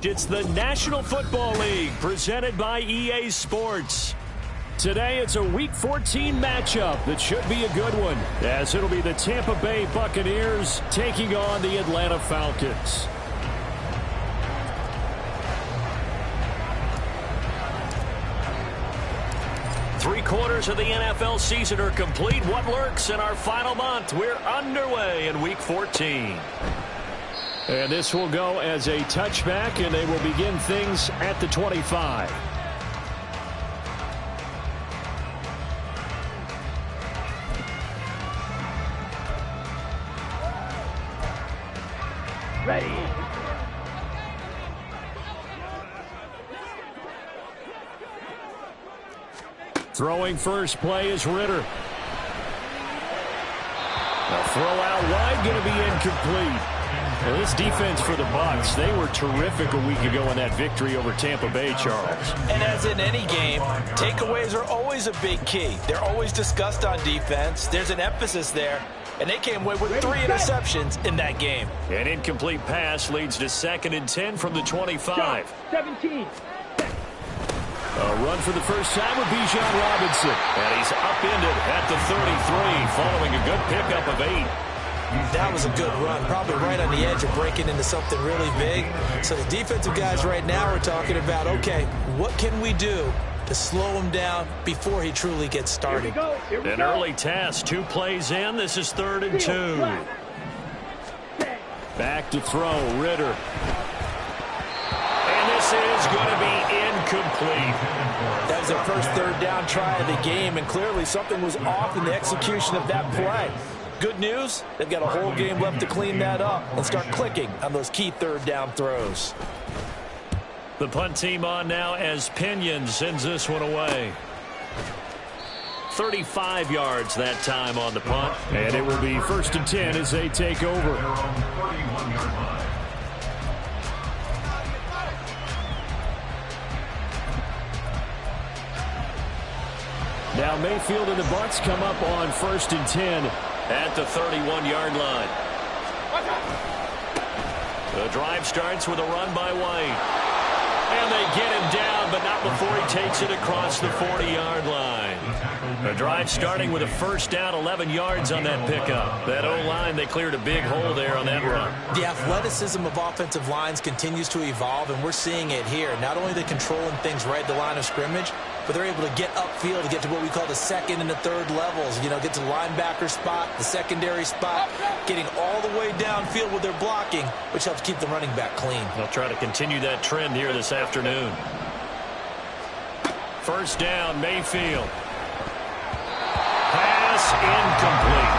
It's the National Football League presented by EA Sports. Today it's a Week 14 matchup that should be a good one, as it'll be the Tampa Bay Buccaneers taking on the Atlanta Falcons. Three-quarters of the NFL season are complete. What lurks in our final month? We're underway in Week 14. And this will go as a touchback, and they will begin things at the 25. Ready. Throwing first play is Ritter. A throw out wide, going to be incomplete. Well, this defense for the Bucs, they were terrific a week ago in that victory over Tampa Bay, Charles. And as in any game, takeaways are always a big key. They're always discussed on defense. There's an emphasis there, and they came away with 3 interceptions in that game. An incomplete pass leads to 2nd and 10 from the 25. 17. A run for the first time with Bijan Robinson. And he's upended at the 33 following a good pickup of 8. That was a good run, probably right on the edge of breaking into something really big. So the defensive guys right now are talking about, okay, what can we do to slow him down before he truly gets started? An early test, 2 plays in. This is 3rd and 2. Back to throw, Ritter. And this is going to be incomplete. That was their first 3rd down try of the game, and clearly something was off in the execution of that play. Good news, they've got a whole game left to clean that up and start clicking on those key 3rd down throws. The punt team on now as Pinion sends this one away. 35 yards that time on the punt. And it will be 1st and 10 as they take over. Now Mayfield and the Bucs come up on 1st and 10 at the 31-yard line. The drive starts with a run by White. And they get him down, but not before he takes it across the 40-yard line. The drive starting with a first down, 11 yards on that pickup. That O-line, they cleared a big hole there on that run. The athleticism of offensive lines continues to evolve, and we're seeing it here. Not only are they controlling things right at the line of scrimmage, but they're able to get upfield to get to what we call the 2nd and the 3rd levels. You know, get to the linebacker spot, the secondary spot, getting all the way downfield with their blocking, which helps keep the running back clean. They'll try to continue that trend here this afternoon. First down, Mayfield. Pass incomplete.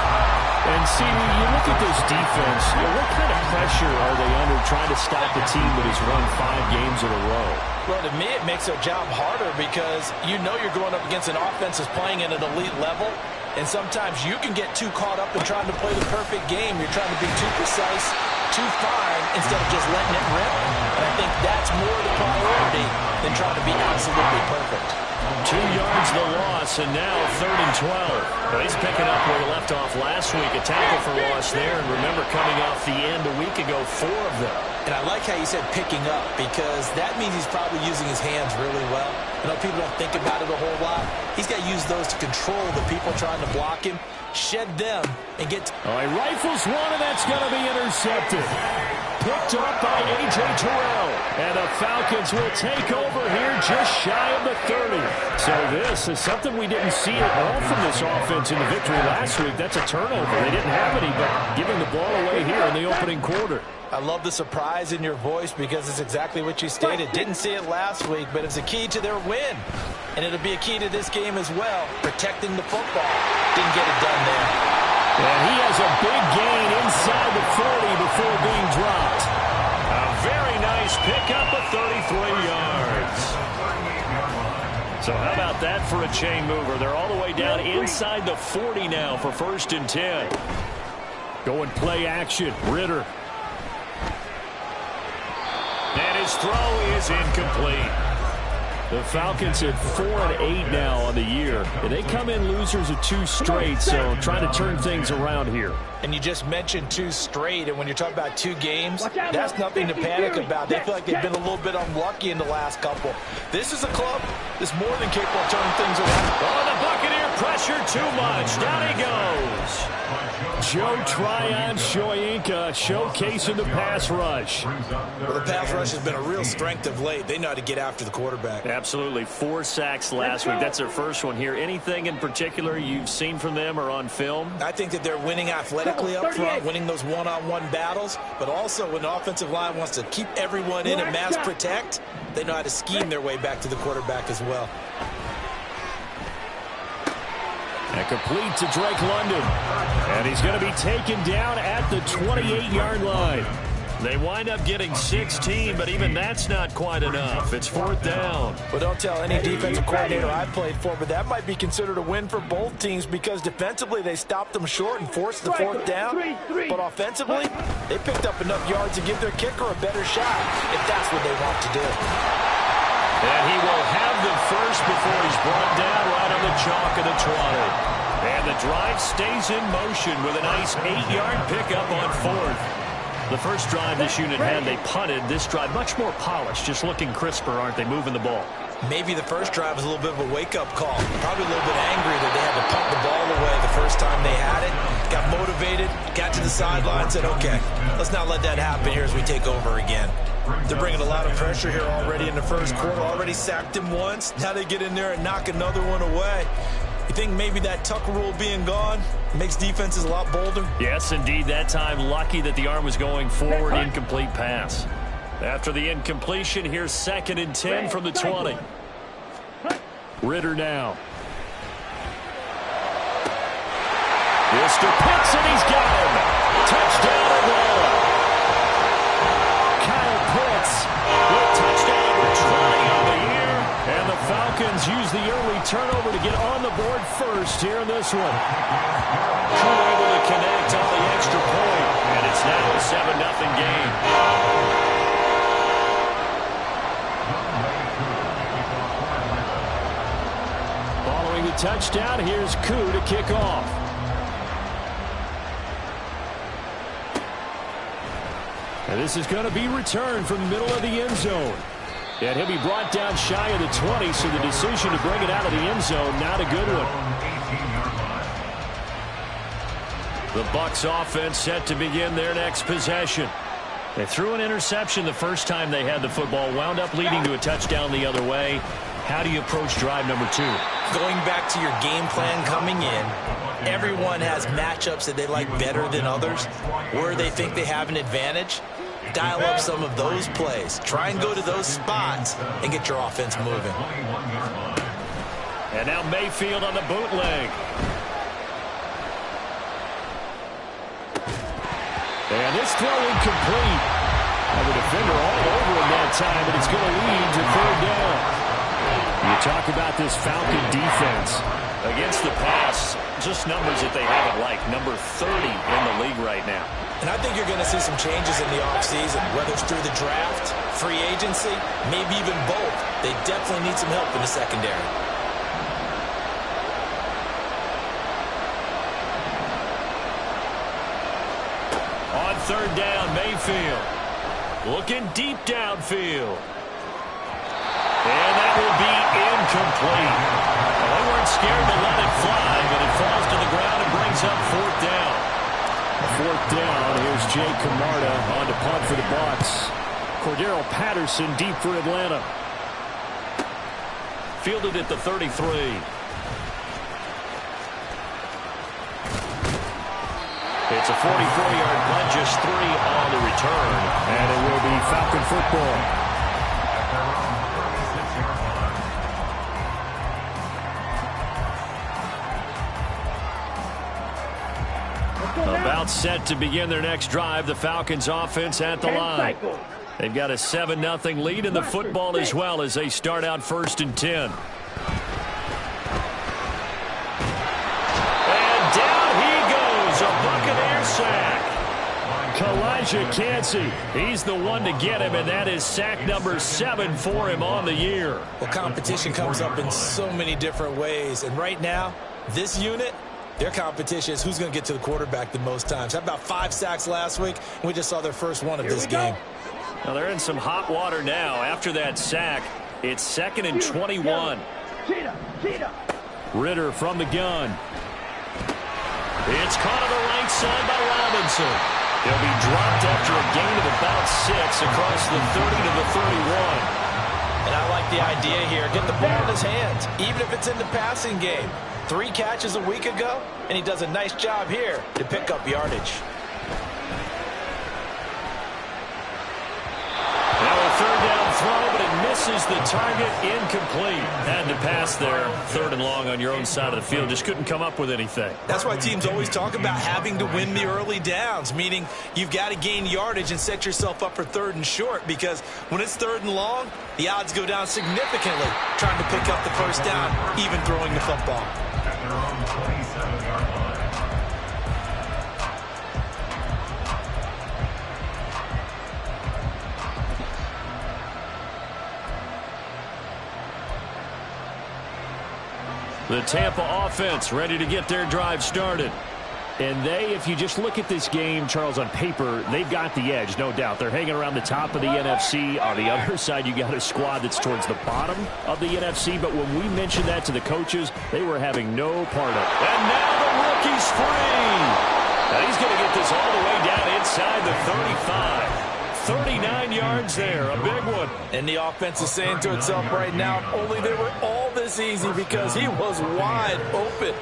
And see, you look at this defense, what kind of pressure are they under trying to stop a team that has won 5 games in a row? Well, to me, it makes their job harder because you know you're going up against an offense that's playing at an elite level, and sometimes you can get too caught up in trying to play the perfect game. You're trying to be too precise, too fine, instead of just letting it rip. And I think that's more the priority than trying to be absolutely perfect. 2 yards the loss, and now 3rd and 12. Well, he's picking up where he left off last week. A tackle for loss there, and remember, coming off the end a week ago, 4 of them. And I like how you said picking up, because that means he's probably using his hands really well. I know people don't think about it a whole lot. He's got to use those to control the people trying to block him, shed them, and get... He rifles one, and that's going to be intercepted. Picked up by A.J. Terrell. And the Falcons will take over here just shy of the 30. So this is something we didn't see at all from this offense in the victory last week. That's a turnover. They didn't have any, but giving the ball away here in the opening quarter. I love the surprise in your voice because it's exactly what you stated. Didn't see it last week, but it's a key to their win. And it'll be a key to this game as well, protecting the football. Didn't get it done there. And he has a big gain inside the 40 before being dropped. A very nice pickup of 33 yards. So how about that for a chain mover? They're all the way down inside the 40 now for 1st and 10. Going play action. Ridder. And his throw is incomplete. The Falcons at 4-8 now on the year. And they come in losers of 2 straight, so trying to turn things around here. And you just mentioned 2 straight, and when you're talking about 2 games, that's nothing to panic about. They feel like they've been a little bit unlucky in the last couple. This is a club that's more than capable of turning things around. Oh, the Buccaneer pressure too much. Down he goes. Joe Tryon-Shoyinka showcasing the pass rush. Well, the pass rush has been a real strength of late. They know how to get after the quarterback. Absolutely. 4 sacks last week. That's their first one here. Anything in particular you've seen from them or on film? I think that they're winning athletically up front, winning those one-on-one battles, but also when the offensive line wants to keep everyone in and mass protect, they know how to scheme their way back to the quarterback as well. And complete to Drake London. And he's going to be taken down at the 28-yard line. They wind up getting 16, but even that's not quite enough. It's 4th down. Well, don't tell any defensive coordinator I've played for, but that might be considered a win for both teams because defensively they stopped them short and forced the 4th down. But offensively, they picked up enough yards to give their kicker a better shot if that's what they want to do. And he will have the first before he's brought down right on the chalk of the 20. And the drive stays in motion with a nice 8-yard pickup on 4th. The first drive this unit had, they punted. This drive, much more polished, just looking crisper, aren't they, moving the ball? Maybe the first drive was a little bit of a wake-up call. Probably a little bit angry that they had to punt the ball away the first time they had it. Got motivated, got to the sideline, said, okay, let's not let that happen here as we take over again. They're bringing a lot of pressure here already in the first quarter. Already sacked him once. Now they get in there and knock another one away. You think maybe that tuck rule being gone makes defenses a lot bolder? Yes, indeed. That time, lucky that the arm was going forward. Incomplete pass. After the incompletion, here's 2nd and 10 from the 20. Ridder now. Mr. Pitts, and he's got him. Touchdown, Atlanta. Kyle Pitts with a touchdown returning on the year. And the Falcons use the early turnover to get on the board first here in this one. Crew able to connect on the extra point, and it's now a 7-0 game. Following the touchdown, here's Koo to kick off. And this is going to be returned from the middle of the end zone. And he'll be brought down shy of the 20, so the decision to bring it out of the end zone, not a good one. The Bucs offense set to begin their next possession. They threw an interception the first time they had the football, wound up leading to a touchdown the other way. How do you approach drive number 2? Going back to your game plan coming in, everyone has matchups that they like better than others, where they think they have an advantage. Dial up some of those plays. Try and go to those spots and get your offense moving. And now Mayfield on the bootleg. And this throw incomplete. And the defender all over him that time, but it's going to lead to 3rd down. You talk about this Falcon defense. Against the pass, just numbers that they haven't liked. Number 30 in the league right now. And I think you're going to see some changes in the offseason, whether it's through the draft, free agency, maybe even both. They definitely need some help in the secondary. On 3rd down, Mayfield. Looking deep downfield. And that will be incomplete. Well, they weren't scared to let it fly, but it falls to the ground and brings up 4th down. 4th down, here's Jay Camarda on to punt for the Bucs. Cordero Patterson deep for Atlanta. Fielded at the 33. It's a 44-yard punt, just 3 on the return. And it will be Falcon football. About set to begin their next drive. The Falcons offense at the line. They've got a 7-0 lead in the football as well as they start out 1st and 10. And down he goes. A Buccaneer sack. Kalijah Kancey, he's the one to get him, and that is sack number 7 for him on the year. Well, competition comes up in so many different ways, and right now, this unit, their competition is who's going to get to the quarterback the most times. How about 5 sacks last week? We just saw their first one of this game. Now they're in some hot water now. After that sack, it's 2nd and 21. Ritter from the gun. It's caught on the right side by Robinson. He'll be dropped after a gain of about 6 across the 30 to the 31. And I like the idea here. Get the ball in his hands, even if it's in the passing game. 3 catches a week ago, and he does a nice job here to pick up yardage. Now a 3rd down throw, but it misses the target. Incomplete. Had to pass there. 3rd and long on your own side of the field. Just couldn't come up with anything. That's why teams always talk about having to win the early downs, meaning you've got to gain yardage and set yourself up for 3rd and short, because when it's 3rd and long, the odds go down significantly trying to pick up the 1st down, even throwing the football. The Tampa offense ready to get their drive started. And if you just look at this game, Charles, on paper, they've got the edge, no doubt. They're hanging around the top of the NFC. On the other side, you got a squad that's towards the bottom of the NFC. But when we mentioned that to the coaches, they were having no part of it. And now the rookie's free. Now he's going to get this all the way down inside the 35. 39 yards there, a big one. And the offense is saying to itself right now, only they were all this easy because he was wide open.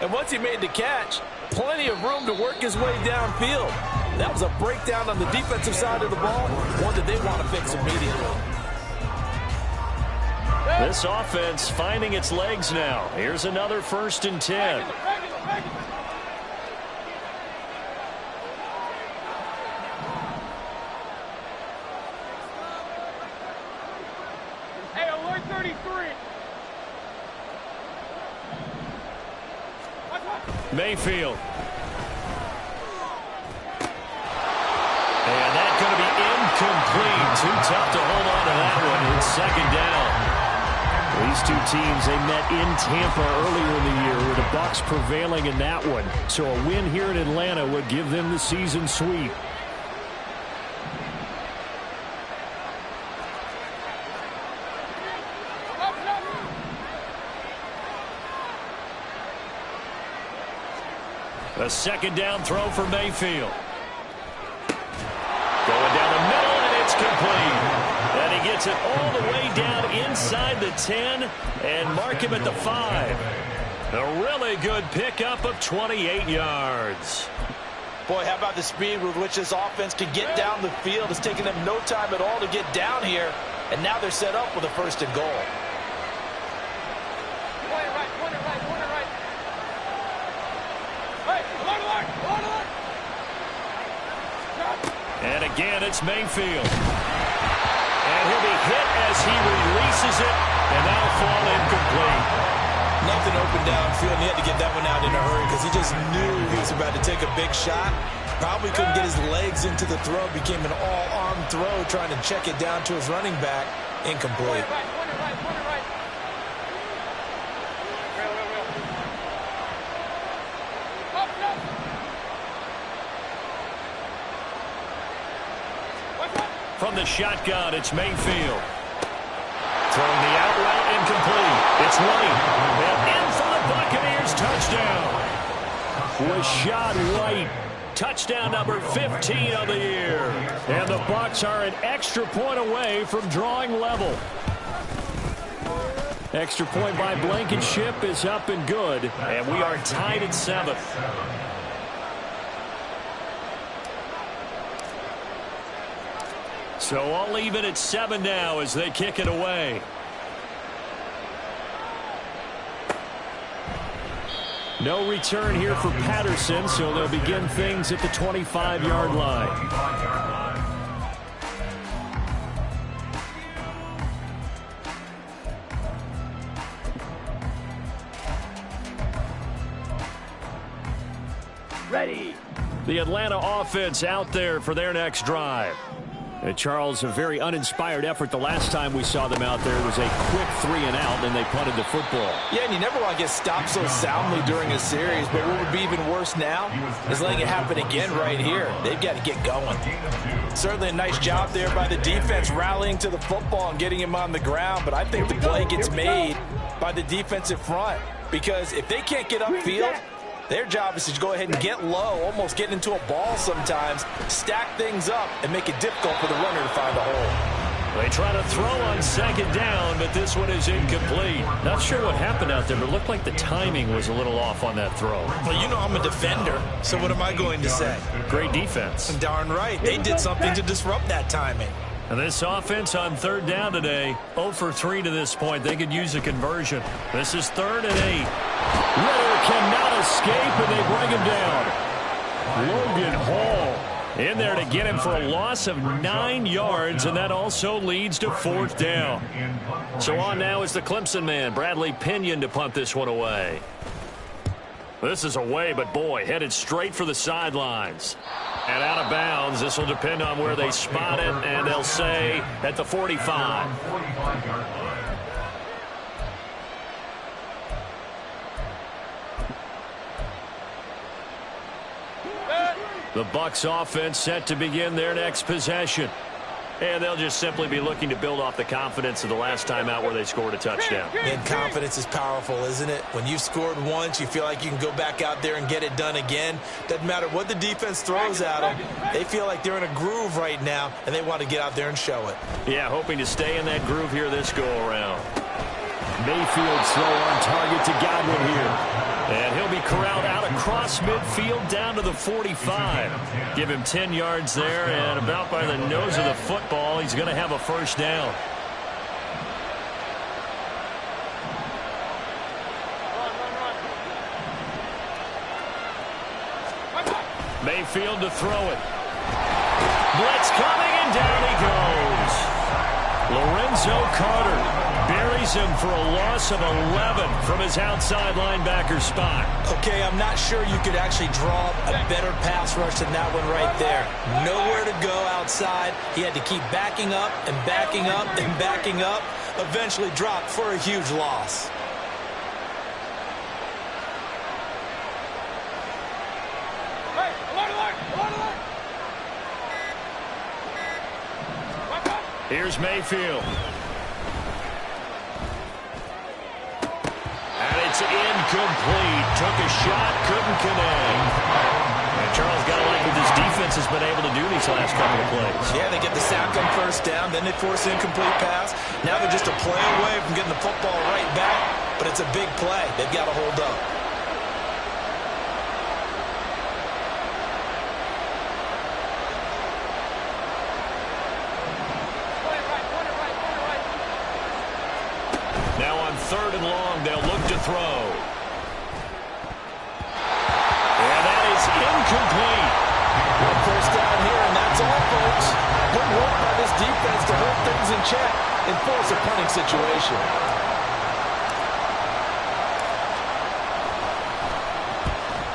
And once he made the catch, plenty of room to work his way downfield. That was a breakdown on the defensive side of the ball, one that they want to fix immediately. This offense finding its legs now. Here's another 1st and 10. Mayfield. And that's going to be incomplete. Too tough to hold on to that one. It's 2nd down. These two teams, they met in Tampa earlier in the year with the Bucs prevailing in that one. So a win here in Atlanta would give them the season sweep. A 2nd down throw for Mayfield. Going down the middle, and it's complete. And he gets it all the way down inside the 10 and mark him at the 5. A really good pickup of 28 yards. Boy, how about the speed with which this offense can get down the field? It's taken them no time at all to get down here, and now they're set up with a 1st and goal. And again, it's Mayfield. And he'll be hit as he releases it, and that'll fall incomplete. Nothing open downfield, and he had to get that one out in a hurry because he just knew he was about to take a big shot. Probably couldn't get his legs into the throw. Became an all-arm throw, trying to check it down to his running back. Incomplete. From the shotgun, it's Mayfield. Throwing the out route, incomplete. It's White. And in for the Buccaneers, touchdown. Rachaad White, touchdown number 15 of the year. And the Bucs are an extra point away from drawing level. Extra point by Blankenship is up and good. And we are tied at 7. So I'll leave it at 7 now as they kick it away. No return here for Patterson, so they'll begin things at the 25-yard line. Ready. The Atlanta offense out there for their next drive. And Charles, a very uninspired effort the last time we saw them out there. It was a quick 3-and-out, and they punted the football. Yeah, and you never want to get stopped so soundly during a series, but what would be even worse now is letting it happen again right here. They've got to get going. Certainly a nice job there by the defense rallying to the football and getting him on the ground, but I think the play gets made by the defensive front because if they can't get upfield, their job is to go ahead and get low, almost get into a ball sometimes, stack things up, and make it difficult for the runner to find a hole. They try to throw on second down, but this one is incomplete. Not sure what happened out there, but it looked like the timing was a little off on that throw. Well, you know I'm a defender, so what am I going to say? Great defense. Darn right. They did something to disrupt that timing. And this offense on third down today, 0 for 3 to this point. They could use a conversion. This is 3rd and 8. Ridder cannot escape, and they bring him down. Logan Hall in there to get him for a loss of 9 yards, and that also leads to 4th down. So on now is the Clemson man, Bradley Pinion, to punt this one away. This is away, but boy, headed straight for the sidelines. And out of bounds. This will depend on where they spot it, and they'll say at the 45. The Bucs offense set to begin their next possession. And they'll just simply be looking to build off the confidence of the last time out where they scored a touchdown. And confidence is powerful, isn't it? When you've scored once, you feel like you can go back out there and get it done again. Doesn't matter what the defense throws at them. They feel like they're in a groove right now, and they want to get out there and show it. Yeah, hoping to stay in that groove here this go-around. Mayfield's throw on target to Godwin here. And he'll be corralled out across midfield down to the 45. Give him 10 yards there, and about by the nose of the football, he's going to have a first down. Mayfield to throw it. Blitz coming, and down he goes. Lorenzo Carter buries him for a loss of 11 from his outside linebacker spot. Okay, I'm not sure you could actually draw a better pass rush than that one right there. Nowhere to go outside. He had to keep backing up and backing up and backing up. Eventually dropped for a huge loss. Here's Mayfield. And it's incomplete. Took a shot, couldn't connect. And Charles got to like what this defense has been able to do these last couple of plays. Yeah, they get the sack on first down, then they force an incomplete pass. Now they're just a play away from getting the football right back, but it's a big play. They've got to hold up. Now on 3rd and long, they'll look to throw. And that is incomplete. One first down here, and that's all, folks. Good work by this defense to hold things in check and force a punting situation.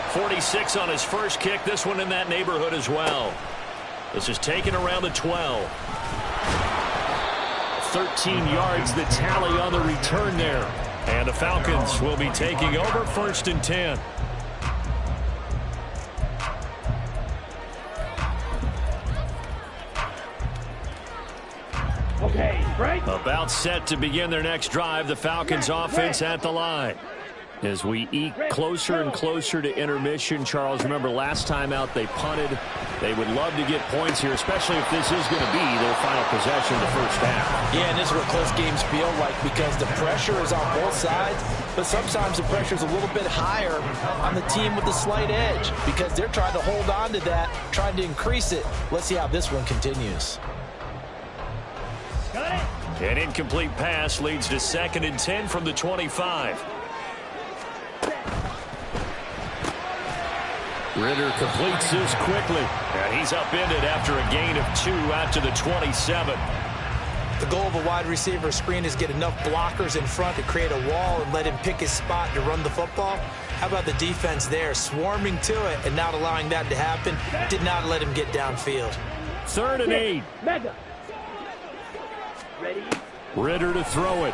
.46 on his first kick. This one in that neighborhood as well. This is taken around the 12. 13 yards the tally on the return there. And the Falcons will be taking over 1st and 10. Okay, break. About set to begin their next drive. The Falcons offense at the line. As we eke closer and closer to intermission, Charles, remember last time out they punted. They would love to get points here, especially if this is going to be their final possession of the first half. Yeah, and this is what close games feel like because the pressure is on both sides, but sometimes the pressure is a little bit higher on the team with the slight edge because they're trying to hold on to that, trying to increase it. Let's see how this one continues. An incomplete pass leads to 2nd and 10 from the 25. Ritter completes this quickly. And he's upended after a gain of 2 out to the 27. The goal of a wide receiver screen is get enough blockers in front to create a wall and let him pick his spot to run the football. How about the defense there, swarming to it and not allowing that to happen? Did not let him get downfield. 3rd and 8. Mega. Ready. Ritter to throw it.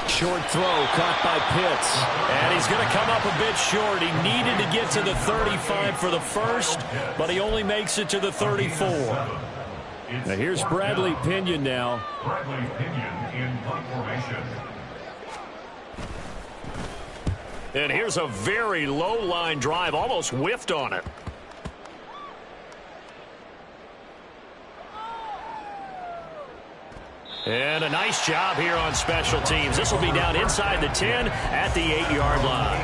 Short throw caught by Pitts. And he's going to come up a bit short. He needed to get to the 35 for the first, but he only makes it to the 34. Now here's Bradley Pinion now. Bradley Pinion in punt formation. And here's a very low line drive, almost whiffed on it. And a nice job here on special teams. This will be down inside the 10 at the 8-yard line.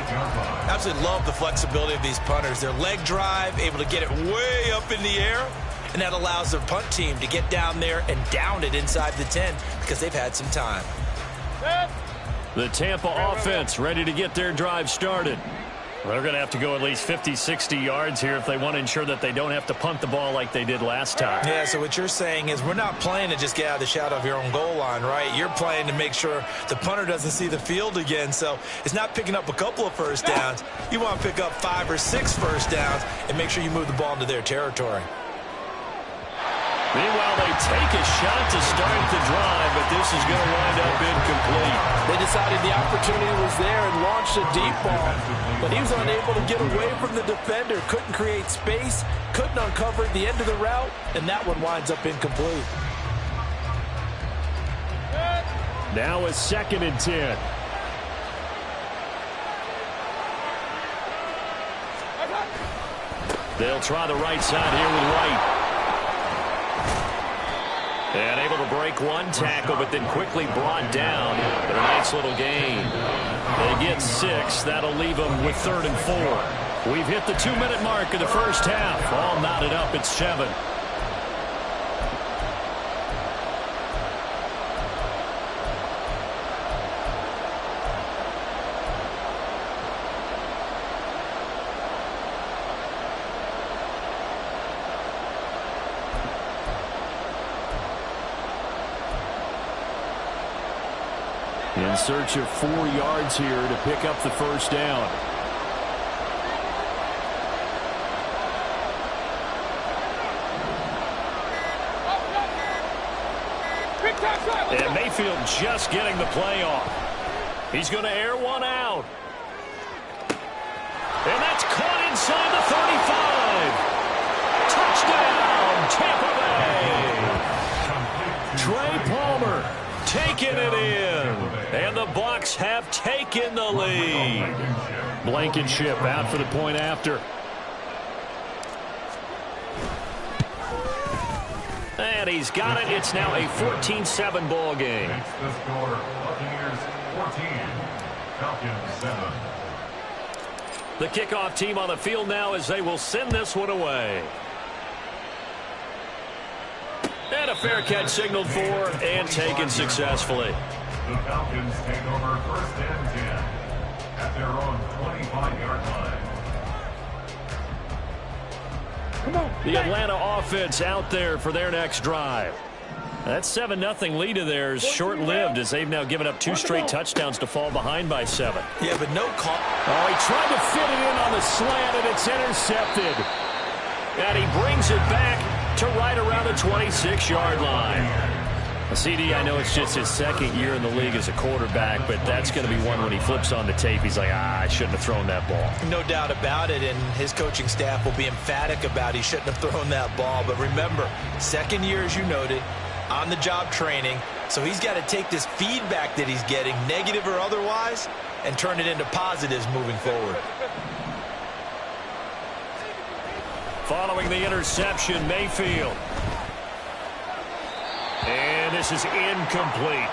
Absolutely love the flexibility of these punters. Their leg drive, able to get it way up in the air, and that allows their punt team to get down there and down it inside the 10 because they've had some time. The Tampa offense ready to get their drive started. They're going to have to go at least 50, 60 yards here if they want to ensure that they don't have to punt the ball like they did last time. Yeah, so what you're saying is we're not playing to just get out of the shadow of your own goal line, right? You're playing to make sure the punter doesn't see the field again. So it's not picking up a couple of first downs. You want to pick up 5 or 6 first downs and make sure you move the ball into their territory. Meanwhile, they take a shot to start the drive, but this is going to wind up incomplete. They decided the opportunity was there and launched a deep ball, but he was unable to get away from the defender, couldn't create space, couldn't uncover the end of the route, and that one winds up incomplete. Now a 2nd and 10. They'll try the right side here with White. And able to break one tackle, but then quickly brought down. But a nice little gain. They get 6. That'll leave them with 3rd and 4. We've hit the 2-minute mark of the first half. All knotted up at 7. In search of 4 yards here to pick up the first down. And Mayfield just getting the play off. He's going to air one out. And that's caught inside the 35. Touchdown, Tampa Bay. Trey Palmer taking it in. And the Bucs have taken the lead. Blankenship out for the point after. And he's got it. It's now a 14-7 ball game. Makes the score Buccaneers 14, Falcons 7. The kickoff team on the field now as they will send this one away. And a fair catch signaled for and taken successfully. The Falcons take over 1st and 10 at their own 25-yard line. The Atlanta offense out there for their next drive. That 7-0 lead of theirs short-lived as they've now given up 2 straight touchdowns to fall behind by 7. Yeah, but no call. Oh, he tried to fit it in on the slant, and it's intercepted. And he brings it back to right around the 26-yard line. CD, I know it's just his 2nd year in the league as a quarterback, but that's going to be one when he flips on the tape. He's like, I shouldn't have thrown that ball. No doubt about it, and his coaching staff will be emphatic about he shouldn't have thrown that ball. But remember, 2nd year, as you noted, on-the-job training, so he's got to take this feedback that he's getting, negative or otherwise, and turn it into positives moving forward. Following the interception, Mayfield. And this is incomplete.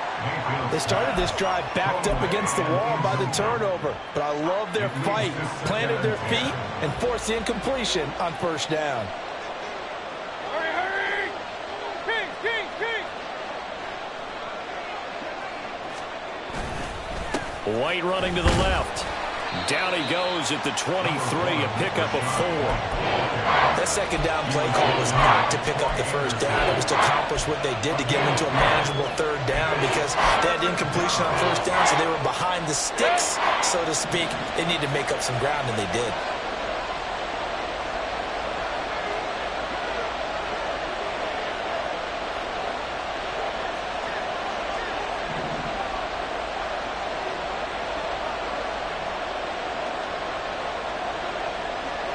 They started this drive backed up against the wall by the turnover, but I love their fight, planted their feet, and forced the incompletion on 1st down. Hurry! King! White running to the left. Down he goes at the 23, a pickup of 4. That second down play call was not to pick up the first down. It was to accomplish what they did to get them into a manageable third down because they had incompletion on first down, so they were behind the sticks, so to speak. They needed to make up some ground, and they did.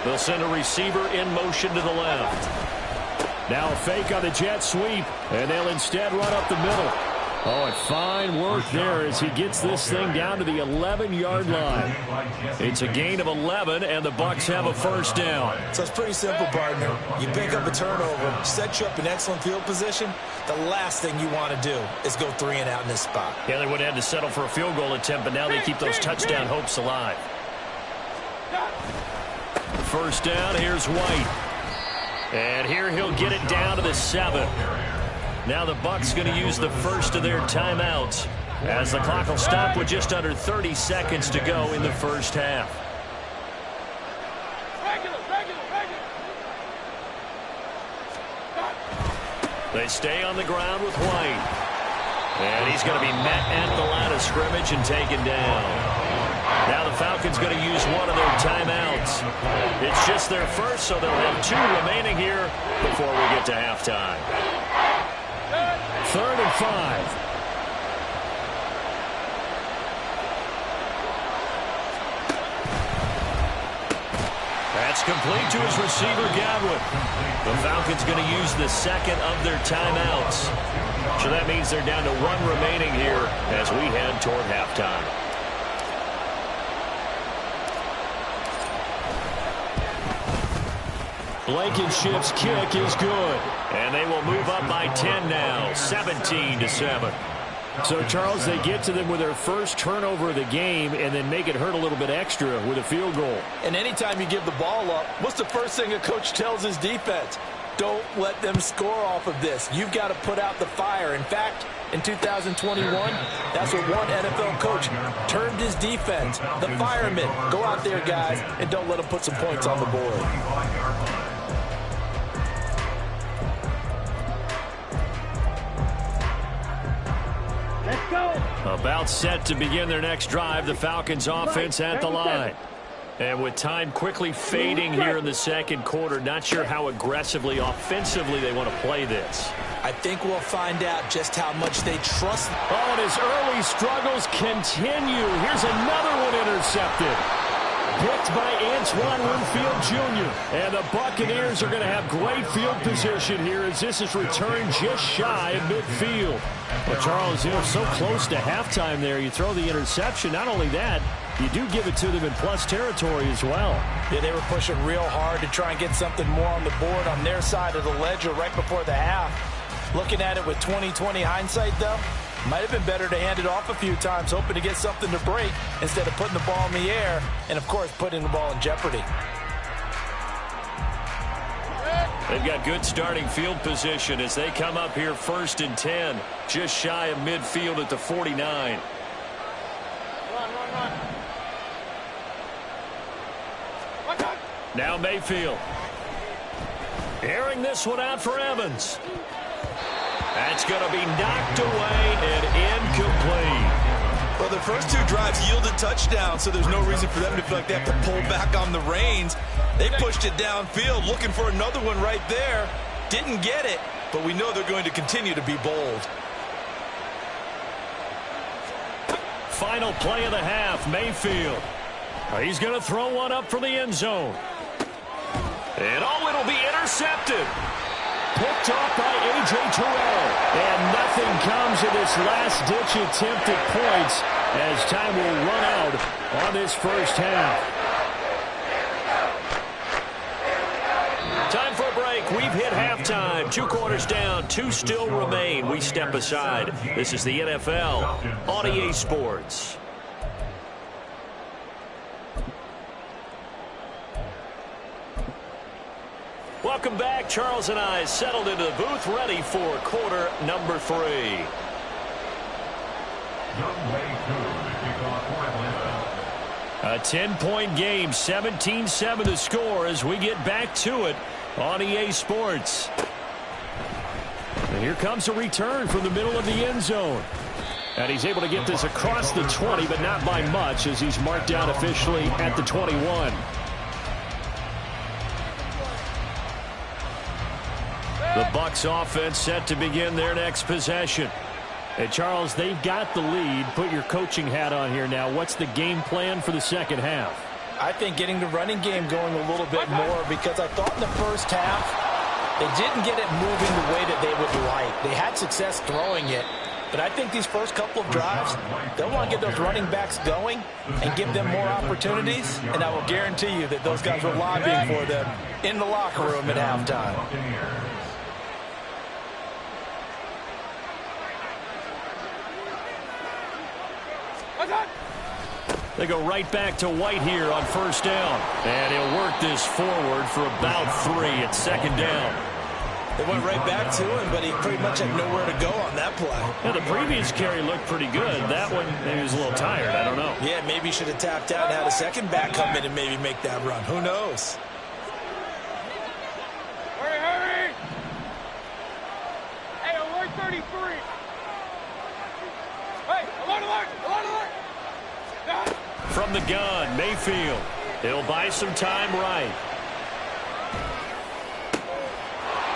They'll send a receiver in motion to the left. Now a fake on the jet sweep, and they'll instead run up the middle. Oh, and fine work there as he gets this thing down to the 11-yard line. It's a gain of 11, and the Bucs have a first down. So it's pretty simple, partner. You pick up a turnover, set you up in excellent field position. The last thing you want to do is go 3 and out in this spot. Yeah, they would have had to settle for a field goal attempt, but now they keep those touchdown hopes alive. First down, here's White. And here he'll get it down to the 7. Now the Bucs going to use the first of their timeouts as the clock will stop with just under 30 seconds to go in the first half. They stay on the ground with White. And he's going to be met at the line of scrimmage and taken down. Now the Falcons going to use one of their timeouts. It's just their first, so they'll have 2 remaining here before we get to halftime. 3rd and 5. That's complete to his receiver, Godwin. The Falcons going to use the second of their timeouts. So that means they're down to 1 remaining here as we head toward halftime. Blankenship's kick is good. And they will move up by 10 now, 17-7. So, Charles, they get to them with their first turnover of the game and then make it hurt a little bit extra with a field goal. And anytime you give the ball up, what's the first thing a coach tells his defense? Don't let them score off of this. You've got to put out the fire. In fact, in 2021, that's what one NFL coach termed his defense. The firemen. Go out there, guys, and don't let them put some points on the board. About set to begin their next drive, the Falcons offense at the line. And with time quickly fading here in the second quarter, not sure how aggressively, offensively they want to play this. I think we'll find out just how much they trust. Oh, and his early struggles continue. Here's another one intercepted. Picked by Antoine Winfield Jr. And the Buccaneers are going to have great field position here as this is returned just shy of midfield. Well, Charles, so close to halftime there. You throw the interception. Not only that, you do give it to them in plus territory as well. Yeah, they were pushing real hard to try and get something more on the board on their side of the ledger right before the half. Looking at it with 20/20 hindsight, though, might have been better to hand it off a few times, hoping to get something to break instead of putting the ball in the air and, of course, putting the ball in jeopardy. They've got good starting field position as they come up here 1st and 10, just shy of midfield at the 49. Now Mayfield. Airing this one out for Evans. That's going to be knocked away and incomplete. Well, the first 2 drives yielded touchdowns, so there's no reason for them to feel like they have to pull back on the reins. They pushed it downfield, looking for another one right there. Didn't get it, but we know they're going to continue to be bold. Final play of the half, Mayfield. He's going to throw one up for the end zone. And it'll be intercepted. Picked off by A.J. Terrell. And nothing comes of this last-ditch attempt at points as time will run out on this first half. Time for a break. We've hit halftime. 2 quarters down. 2 still remain. We step aside. This is the NFL on EA Sports. Welcome back. Charles and I settled into the booth, ready for quarter number 3. Young Wei Koo to kick off for Atlanta. A 10-point game, 17-7 the score as we get back to it on EA Sports. And here comes a return from the middle of the end zone. And he's able to get this across the 20, but not by much as he's marked down officially at the 21. The Bucs offense set to begin their next possession. Hey, Charles, they've got the lead. Put your coaching hat on here now. What's the game plan for the second half? I think getting the running game going a little bit more because I thought in the first half they didn't get it moving the way that they would like. They had success throwing it, but I think these first couple of drives, they'll want to get those running backs going and give them more opportunities, and I will guarantee you that those guys were lobbying for them in the locker room at halftime. They go right back to White here on first down. And he'll work this forward for about 3 at second down. They went right back to him, but he pretty much had nowhere to go on that play. Yeah, the previous carry looked pretty good. That one, maybe he was a little tired. I don't know. Yeah, maybe he should have tapped out and had a second back come in and maybe make that run. Who knows? Hurry, hurry! Hey, alert 33! Hey, alert, alert, alert, alert! From the gun, Mayfield. He'll buy some time right.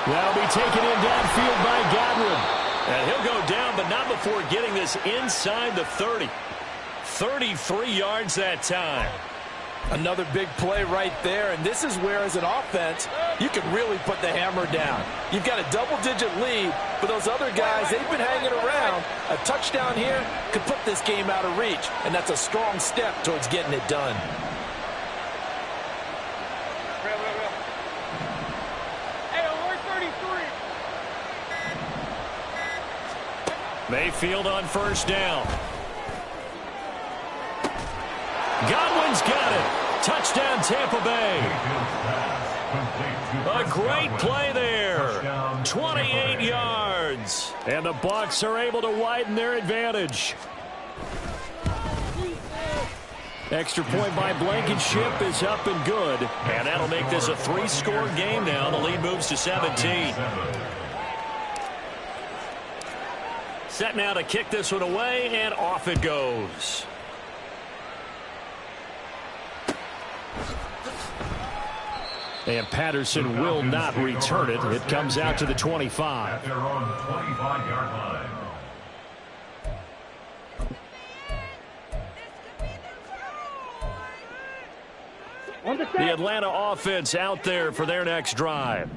That'll be taken in downfield by Godwin. And he'll go down, but not before getting this inside the 30. 33 yards that time. Another big play right there, and this is where, as an offense, you can really put the hammer down. You've got a double-digit lead, but those other guys, they've been hanging around. A touchdown here could put this game out of reach, and that's a strong step towards getting it done. Hey, alert 33! Mayfield on first down. Godwin's got it. Touchdown, Tampa Bay. A great play there. 28 yards. And the Bucs are able to widen their advantage. Extra point by Blankenship is up and good. And that'll make this a 3-score game now. The lead moves to 17. Set now to kick this one away, and off it goes. And Patterson will not return it. It comes out to the 25. At their own 25-yard line. The Atlanta offense out there for their next drive.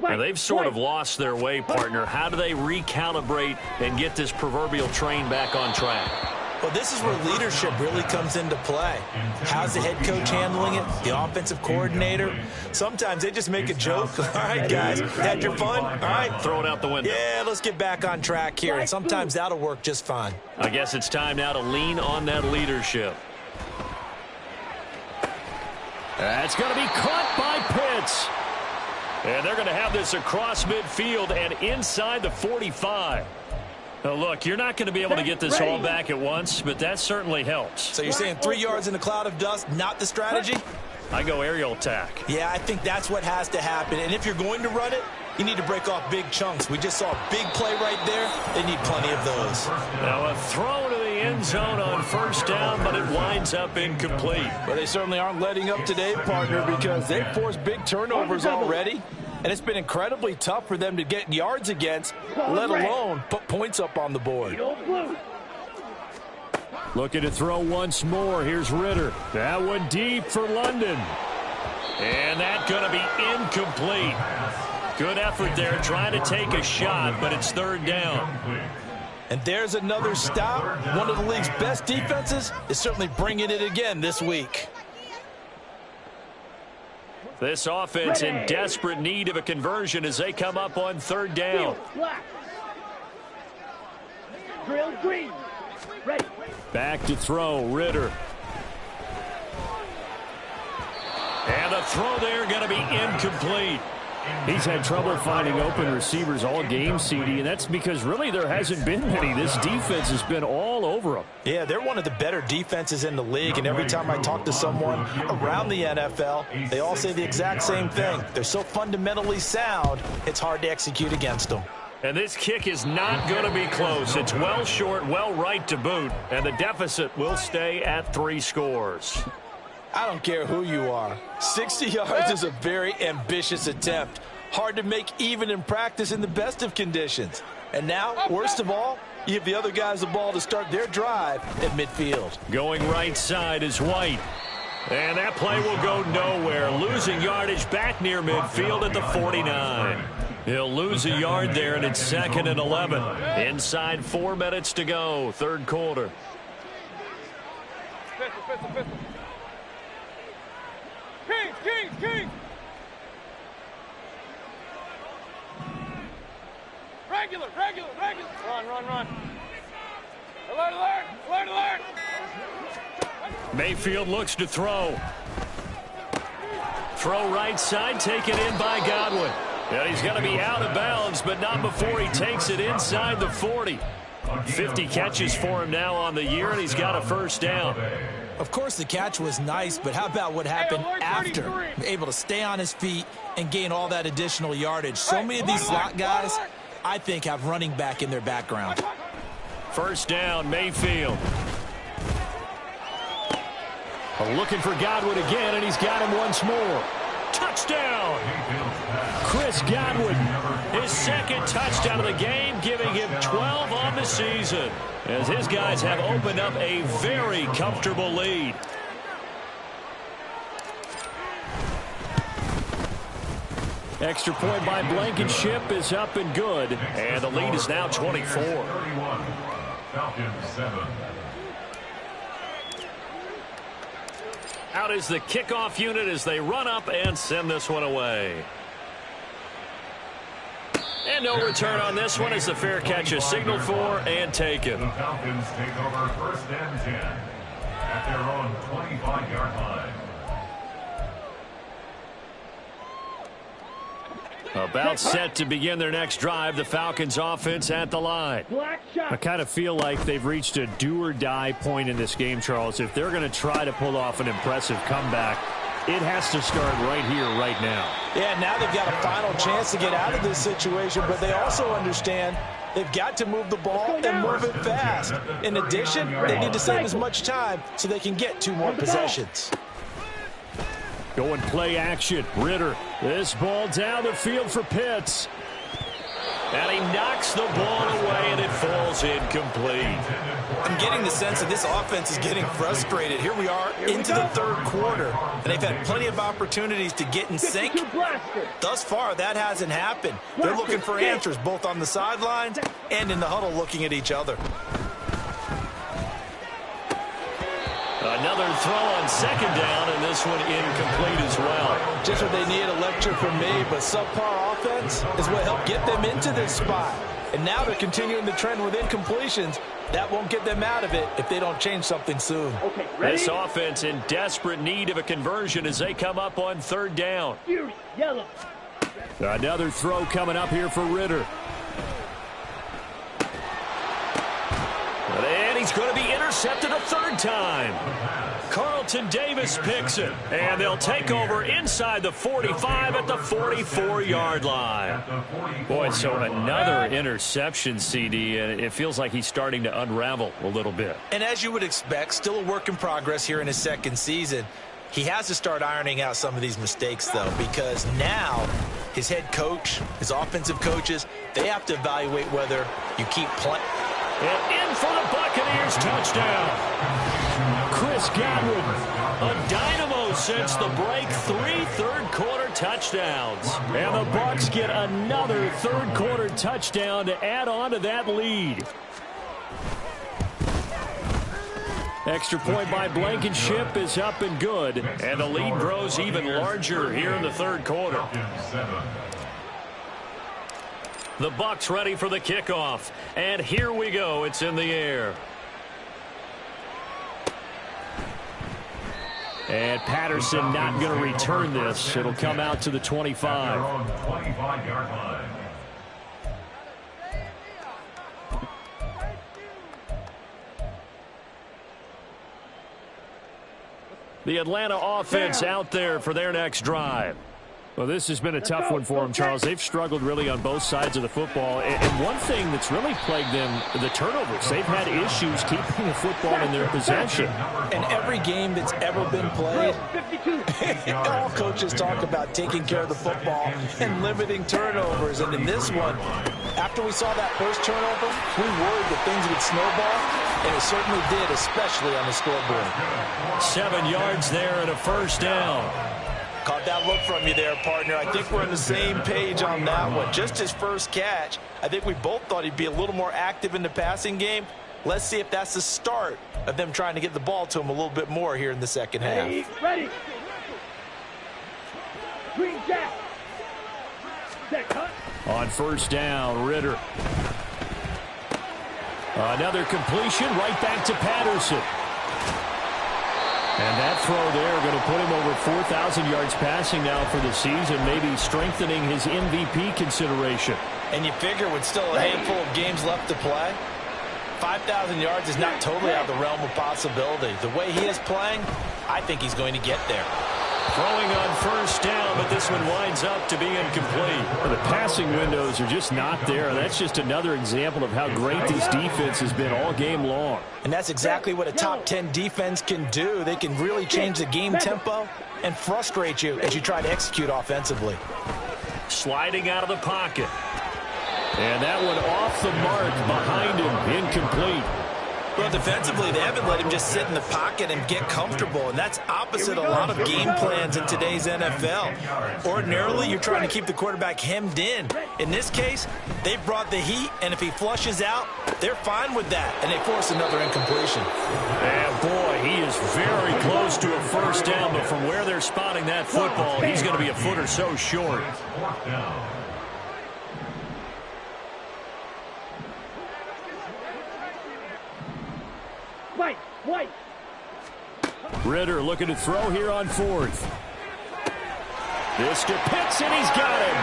And they've sort of lost their way, partner. How do they recalibrate and get this proverbial train back on track? Well, this is where leadership really comes into play. How's the head coach handling it? The offensive coordinator? Sometimes they just make a joke. All right, guys, had your fun? All right. Throw it out the window. Yeah, let's get back on track here. And sometimes that'll work just fine. I guess it's time now to lean on that leadership. That's going to be caught by Pitts. And they're going to have this across midfield and inside the 45. Now, look, you're not going to be able to get this all back at once, but that certainly helps. So you're saying 3 yards in a cloud of dust, not the strategy? I go aerial attack. Yeah, I think that's what has to happen. And if you're going to run it, you need to break off big chunks. We just saw a big play right there. They need plenty of those. Now a throw to the end zone on first down, but it winds up incomplete. Well, they certainly aren't letting up today, partner, because they've forced big turnovers already. And it's been incredibly tough for them to get yards against, let alone put points up on the board. Looking to throw once more. Here's Ritter. That one deep for London. And that's going to be incomplete. Good effort there trying to take a shot, but it's third down. And there's another stop. One of the league's best defenses is certainly bringing it again this week. This offense in desperate need of a conversion as they come up on third down. Drill green. Ready. Back to throw, Ritter. And a throw there going to be incomplete. He's had trouble finding open receivers all game, CD, and that's because really there hasn't been many. This defense has been all over them. Yeah, they're one of the better defenses in the league, and every time I talk to someone around the NFL, they all say the exact same thing. They're so fundamentally sound, it's hard to execute against them. And this kick is not going to be close. It's well short, well right to boot, and the deficit will stay at 3 scores. I don't care who you are. 60 yards is a very ambitious attempt. Hard to make even in practice in the best of conditions. And now, worst of all, you give the other guys the ball to start their drive at midfield. Going right side is White. And that play will go nowhere. Losing yardage back near midfield at the 49. He'll lose a yard there, and it's 2nd and 11. Inside 4 minutes to go, 3rd quarter. Pistol. King! Regular! Run! Alert! Mayfield looks to throw. Throw right side, taken in by Godwin. And he's going to be out of bounds, but not before he takes it inside the 40. 50 catches for him now on the year, and he's got a 1st down. Of course, the catch was nice, but how about what happened after? Able to stay on his feet and gain all that additional yardage. So many of these slot guys, I think, have running back in their background. 1st down, Mayfield. Looking for Godwin again, and he's got him once more. Touchdown! Chris Godwin, his 2nd touchdown of the game, giving him 12 on the season, as his guys have opened up a very comfortable lead. Extra point by Blankenship is up and good, and the lead is now 24. 31. Falcons 7. Out is the kickoff unit as they run up and send this one away. And no return on this one as the fair catch is signaled for and taken. The Falcons take over 1st and 10 at their own 25-yard line. About set to begin their next drive, the Falcons offense at the line. I kind of feel like they've reached a do-or-die point in this game, Charles. If they're going to try to pull off an impressive comeback, it has to start right here, right now. Yeah, now they've got a final chance to get out of this situation, but they also understand they've got to move the ball and move it fast. In addition, they need to save as much time so they can get 2 more possessions. Going play action. Ritter. This ball down the field for Pitts. And he knocks the ball away, and it falls incomplete. I'm getting the sense that this offense is getting frustrated. Here we are into the 3rd quarter, and they've had plenty of opportunities to get in sync. Thus far, that hasn't happened. They're looking for answers both on the sidelines and in the huddle looking at each other. Another throw on 2nd down, and this one incomplete as well. Just what they need, a lecture from me, but subpar offense is what helped get them into this spot. And now they're continuing the trend with incompletions. That won't get them out of it if they don't change something soon. Okay, ready? This offense in desperate need of a conversion as they come up on 3rd down. Yellow. Another throw coming up here for Ritter. And he's going to be intercepted a 3rd time. Carlton Davis picks it, and they'll take over inside the 45 at the 44-yard line. Boy, so another interception, CD, and it feels like he's starting to unravel a little bit. And as you would expect, still a work in progress here in his 2nd season. He has to start ironing out some of these mistakes, though, because now his head coach, his offensive coaches, they have to evaluate whether you keep playing. And in for the Buccaneers touchdown. Chris Godwin, a dynamo since the break, 3 third-quarter touchdowns. And the Bucs get another third-quarter touchdown to add on to that lead. Extra point by Blankenship is up and good, and the lead grows even larger here in the 3rd quarter. The Bucs ready for the kickoff, and here we go. It's in the air. And Patterson not going to return this. It'll come out to the 25. Their own 25-yard line. The Atlanta offense out there for their next drive. Well, this has been a tough one for them, Charles. They've struggled really on both sides of the football. And one thing that's really plagued them, the turnovers. They've had issues keeping the football in their possession. And every game that's ever been played, all coaches talk about taking care of the football and limiting turnovers. And in this one, after we saw that first turnover, we worried that things would snowball, and it certainly did, especially on the scoreboard. 7 yards there and a first down. Caught that look from you there, partner. I think we're on the same page on that one. Just his first catch, I think we both thought he'd be a little more active in the passing game. Let's see if that's the start of them trying to get the ball to him a little bit more here in the second half. Ready. Green jack. Set cut. On first down, Ritter. Another completion right back to Patterson. And that throw there going to put him over 4,000 yards passing now for the season, maybe strengthening his MVP consideration. And you figure with still a handful of games left to play, 5,000 yards is not totally out of the realm of possibility. The way he is playing, I think he's going to get there. Throwing on first down, but this one winds up to be incomplete. The passing windows are just not there. That's just another example of how great this defense has been all game long. And that's exactly what a top 10 defense can do. They can really change the game tempo and frustrate you as you try to execute offensively. Sliding out of the pocket. And that one off the mark behind him, incomplete. Well, defensively, they haven't let him just sit in the pocket and get comfortable, and that's opposite a lot of game plans in today's NFL. Ordinarily, you're trying to keep the quarterback hemmed in. In this case, they brought the heat, and if he flushes out, they're fine with that, and they force another incompletion. And boy, he is very close to a first down, but from where they're spotting that football, he's going to be a foot or so short. Fourth down. White. Ritter looking to throw here on fourth. This to Pitts, and he's got him.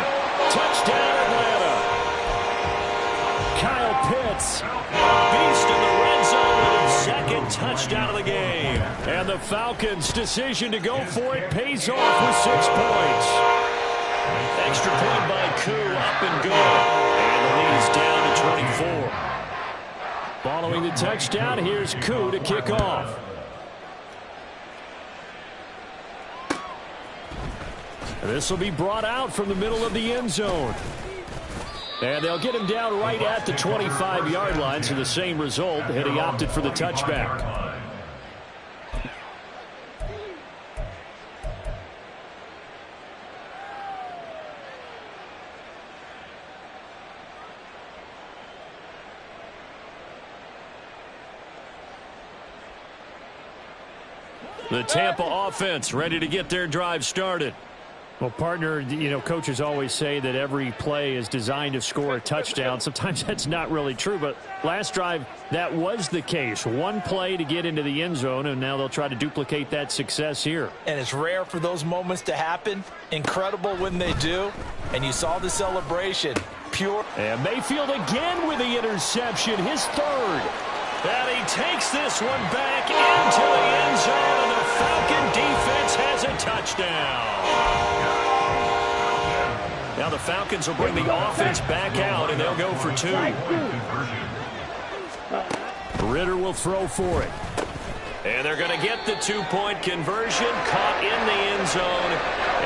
Touchdown, Atlanta. Kyle Pitts, beast in the red zone with his second touchdown of the game. And the Falcons' decision to go for it pays off with 6 points. Extra point by Koo, up and good. And the lead is down to 24. Following the touchdown, here's Koo to kick off. This will be brought out from the middle of the end zone. And they'll get him down right at the 25-yard line, so the same result, and he opted for the touchback. The Tampa offense ready to get their drive started. Well, partner, you know, coaches always say that every play is designed to score a touchdown. Sometimes that's not really true, but last drive, that was the case. One play to get into the end zone, and now they'll try to duplicate that success here. And it's rare for those moments to happen. Incredible when they do. And you saw the celebration. Pure. And Mayfield again with the interception, his third. And he takes this one back into the end zone, and the Falcon defense has a touchdown. Now the Falcons will bring the offense back out, and they'll go for 2. Ritter will throw for it. And they're going to get the 2-point conversion, caught in the end zone,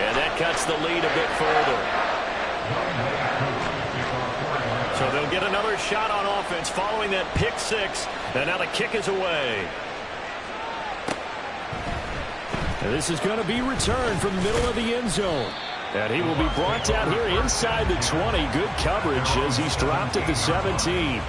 and that cuts the lead a bit further. So they'll get another shot on offense following that pick 6, and now the kick is away. And this is going to be returned from the middle of the end zone. And he will be brought down here inside the 20. Good coverage as he's dropped at the 17.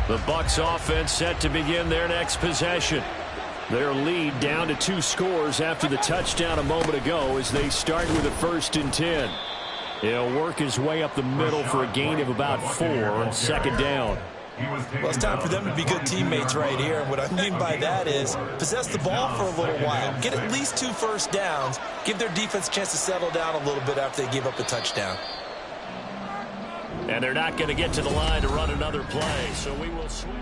The Bucs offense set to begin their next possession. Their lead down to 2 scores after the touchdown a moment ago as they start with a 1st and 10. He'll work his way up the middle for a gain of about 4 on second down. Well, it's time for them to be good teammates right here. And what I mean by that is possess the ball for a little while. Get at least 2 first downs. Give their defense a chance to settle down a little bit after they give up a touchdown. And they're not going to get to the line to run another play. So we will switch.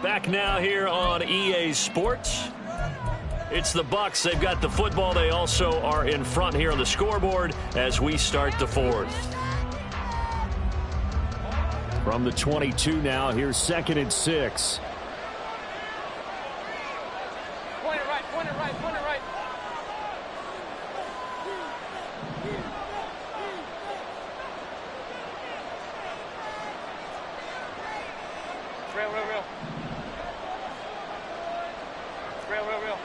Back now here on EA Sports. It's the Bucs. They've got the football. They also are in front here on the scoreboard as we start the fourth. From the 22 now, here's 2nd and 6. Point it right, point it right, point it right. Real, real, real. Real, real, real.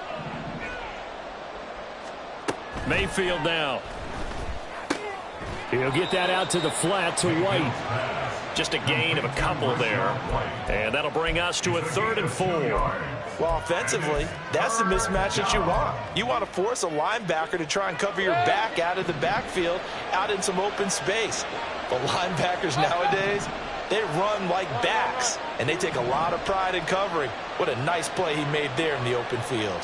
Mayfield now. He'll get that out to the flat to White. Just a gain of a couple there. And that'll bring us to a 3rd and 4. Well, offensively, that's the mismatch that you want. You want to force a linebacker to try and cover your back out of the backfield, out in some open space. But linebackers nowadays, they run like backs, and they take a lot of pride in covering. What a nice play he made there in the open field.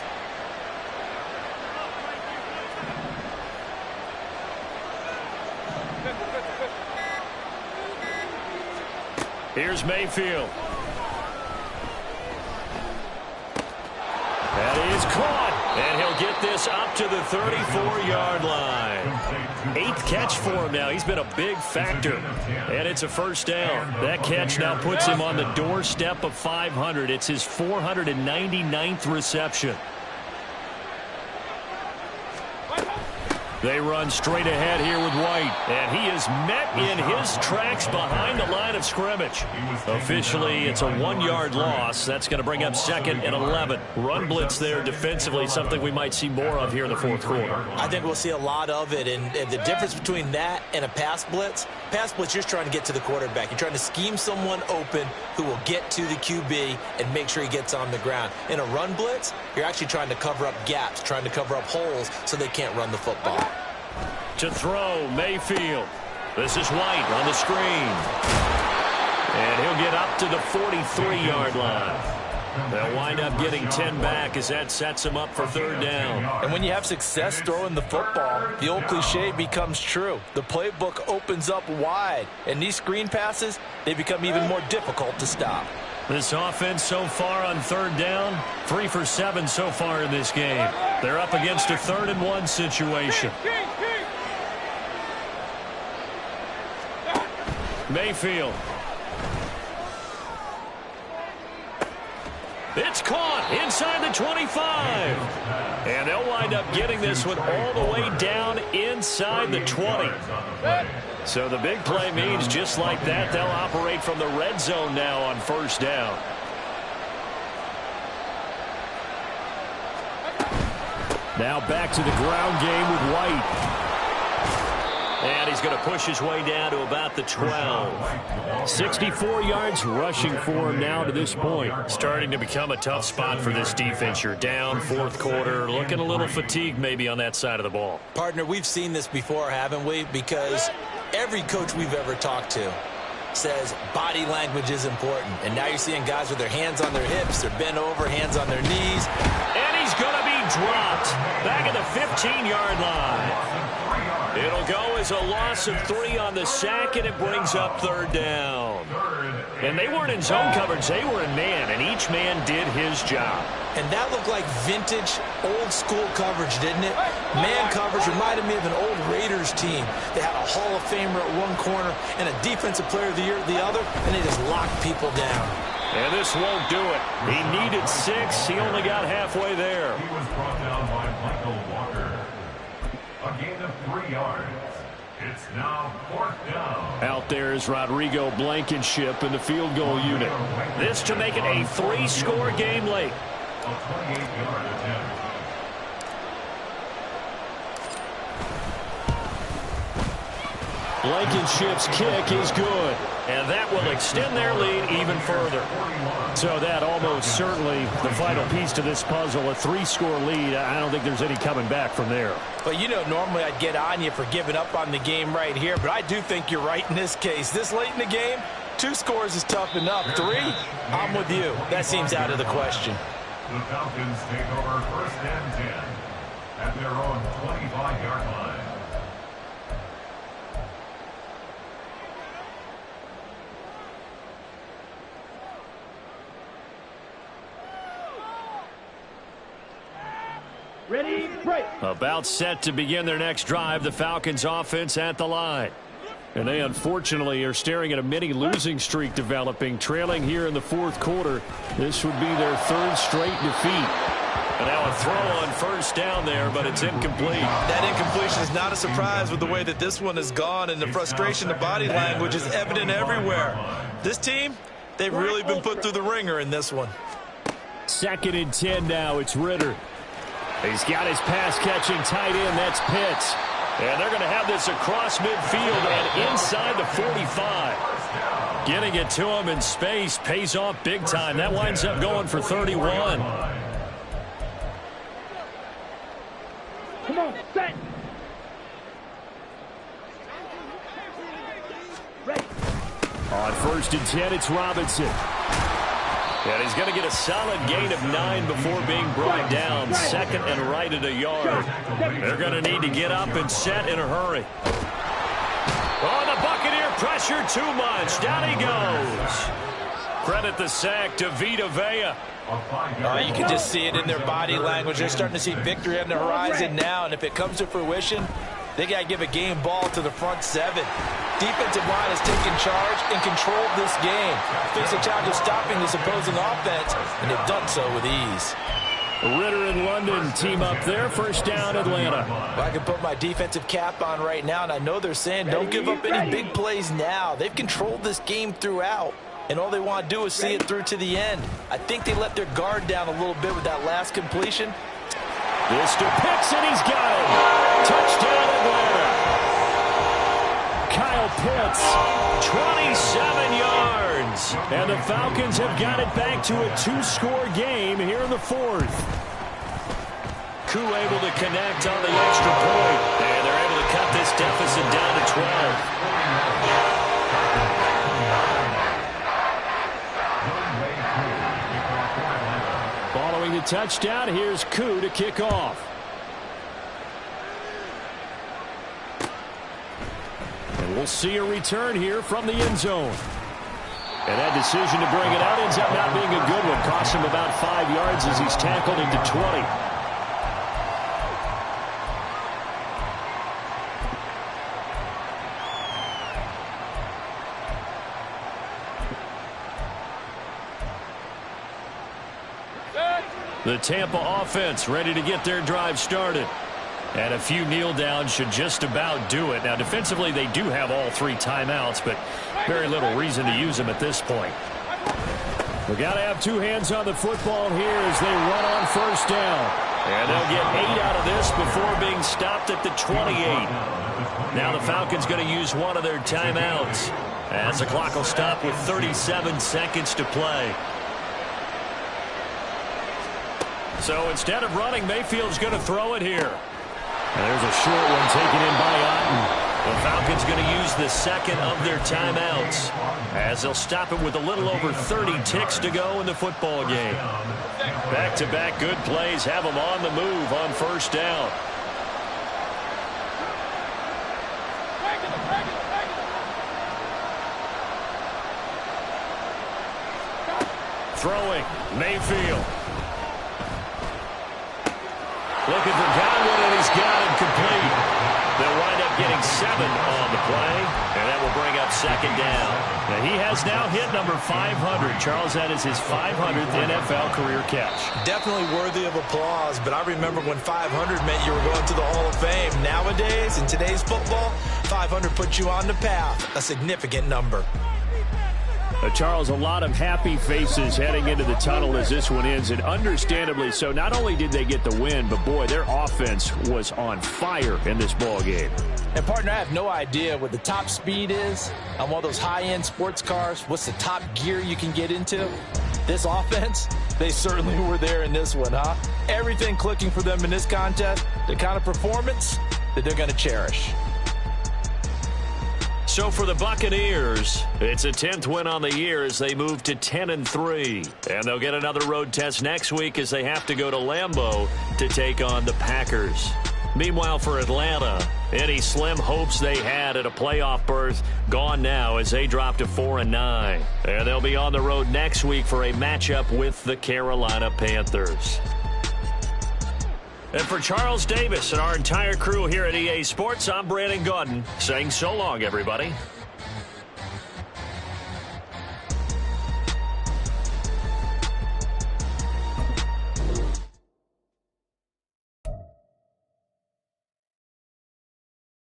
Here's Mayfield. That is caught. And he'll get this up to the 34-yard line. 8th catch for him now. He's been a big factor. And it's a first down. That catch now puts him on the doorstep of 500. It's his 499th reception. They run straight ahead here with White. And he is met in his tracks behind the line of scrimmage. Officially, it's a 1-yard loss. That's going to bring up 2nd and 11. Run blitz there defensively, something we might see more of here in the 4th quarter. I think we'll see a lot of it. And the difference between that and a pass blitz, you're just trying to get to the quarterback. You're trying to scheme someone open who will get to the QB and make sure he gets on the ground. In a run blitz, you're actually trying to cover up gaps, trying to cover up holes so they can't run the football. To throw, Mayfield. This is White on the screen. And he'll get up to the 43-yard line. They'll wind up getting 10 back as that sets him up for 3rd down. And when you have success throwing the football, the old cliche becomes true. The playbook opens up wide. And these screen passes, they become even more difficult to stop. This offense so far on 3rd down, 3 for 7 so far in this game. They're up against a 3rd and 1 situation. Mayfield. It's caught inside the 25. And they'll wind up getting this one all the way down inside the 20. So the big play means just like that, they'll operate from the red zone now on 1st down. Now back to the ground game with White. And he's going to push his way down to about the 12. 64 yards rushing for him now to this point. Starting to become a tough spot for this defense. You're down 4th quarter, looking a little fatigued maybe on that side of the ball. Partner, we've seen this before, haven't we? Because every coach we've ever talked to says body language is important. And now you're seeing guys with their hands on their hips, they're bent over, hands on their knees. And he's going to be dropped back at the 15-yard line. It'll go as a loss of 3 on the sack, and it brings up 3rd down. And they weren't in zone coverage. They were in man, and each man did his job. And that looked like vintage, old-school coverage, didn't it? Man coverage reminded me of an old Raiders team. They had a Hall of Famer at one corner and a Defensive Player of the Year at the other, and they just locked people down. And this won't do it. He needed 6. He only got halfway there. He was brought down by Michael Walker. A gain of 3 yards. It's now 4th down. Out there is Rodrigo Blankenship in the field goal unit. This to make it a 3-score game late. A 28-yard attempt. Blankenship's kick is good, and that will extend their lead even further. So that almost certainly the final piece to this puzzle, a 3-score lead. I don't think there's any coming back from there. But, you know, normally I'd get on you for giving up on the game right here, but I do think you're right in this case. This late in the game, 2 scores is tough enough. 3, I'm with you. That seems out of the question. The Falcons take over 1st and 10 at their own 25-yard line. Ready, break. About set to begin their next drive, the Falcons offense at the line. And they unfortunately are staring at a mini losing streak developing, trailing here in the 4th quarter. This would be their 3rd straight defeat. And now a throw on 1st down there, but it's incomplete. That incompletion is not a surprise with the way that this one has gone, and the frustration, the body language is evident everywhere. This team, they've really been put through the ringer in this one. 2nd and 10 now. It's Ritter. He's got his pass-catching tight end. That's Pitts. And they're going to have this across midfield and inside the 45. Getting it to him in space pays off big time. That winds up going for 31. Come on, set. Ready. On 1st and 10, it's Robinson. And he's going to get a solid gain of 9 before being brought down. 2nd and right at a yard. They're going to need to get up and set in a hurry. Oh, the Buccaneer pressure too much. Down he goes. Credit the sack to Vita Vea. You can just see it in their body language. They're starting to see victory on the horizon now, and if it comes to fruition, they got to give a game ball to the front 7. Defensive line has taken charge and controlled this game. Face a challenge of stopping this opposing offense, and they've done so with ease. Ritter and London team up there. 1st down, Atlanta. Well, I can put my defensive cap on right now, and I know they're saying don't give up any big plays now. They've controlled this game throughout, and all they want to do is see it through to the end. I think they let their guard down a little bit with that last completion. This to Pitts, and he's got it. Touchdown, Atlanta. Kyle Pitts, 27 yards. And the Falcons have got it back to a 2-score game here in the 4th. Koo able to connect on the extra point. And they're able to cut this deficit down to 12. Following the touchdown, here's Koo to kick off. And we'll see a return here from the end zone. And that decision to bring it out ends up not being a good one. Costs him about 5 yards as he's tackled into 20. The Tampa offense ready to get their drive started. And a few kneel downs should just about do it. Now, defensively, they do have all 3 timeouts, but very little reason to use them at this point. We've got to have 2 hands on the football here as they run on 1st down. And they'll get 8 out of this before being stopped at the 28. Now the Falcons going to use one of their timeouts as the clock will stop with 37 seconds to play. So instead of running, Mayfield's going to throw it here. And there's a short one taken in by Otten. The Falcons going to use the 2nd of their timeouts as they'll stop it with a little over 30 ticks to go in the football game. Back-to-back good plays have them on the move on 1st down. Throwing, Mayfield. Looking for Godwin, and he's got him complete. They'll wind up getting 7 on the play, and that will bring up 2nd down. Now, he has now hit number 500. Charles, that is his 500th NFL career catch. Definitely worthy of applause, but I remember when 500 meant you were going to the Hall of Fame. Nowadays, in today's football, 500 puts you on the path, a significant number. Charles, a lot of happy faces heading into the tunnel as this one ends, and understandably so. Not only did they get the win, but, boy, their offense was on fire in this ball game. And, partner, I have no idea what the top speed is on one of those high-end sports cars. What's the top gear you can get into? This offense, they certainly were there in this one, huh? Everything clicking for them in this contest, the kind of performance that they're going to cherish. So for the Buccaneers, it's a 10th win on the year as they move to 10-3. And they'll get another road test next week as they have to go to Lambeau to take on the Packers. Meanwhile, for Atlanta, any slim hopes they had at a playoff berth gone now as they drop to 4-9. And they'll be on the road next week for a matchup with the Carolina Panthers. And for Charles Davis and our entire crew here at EA Sports, I'm Brandon Gaudin saying so long, everybody.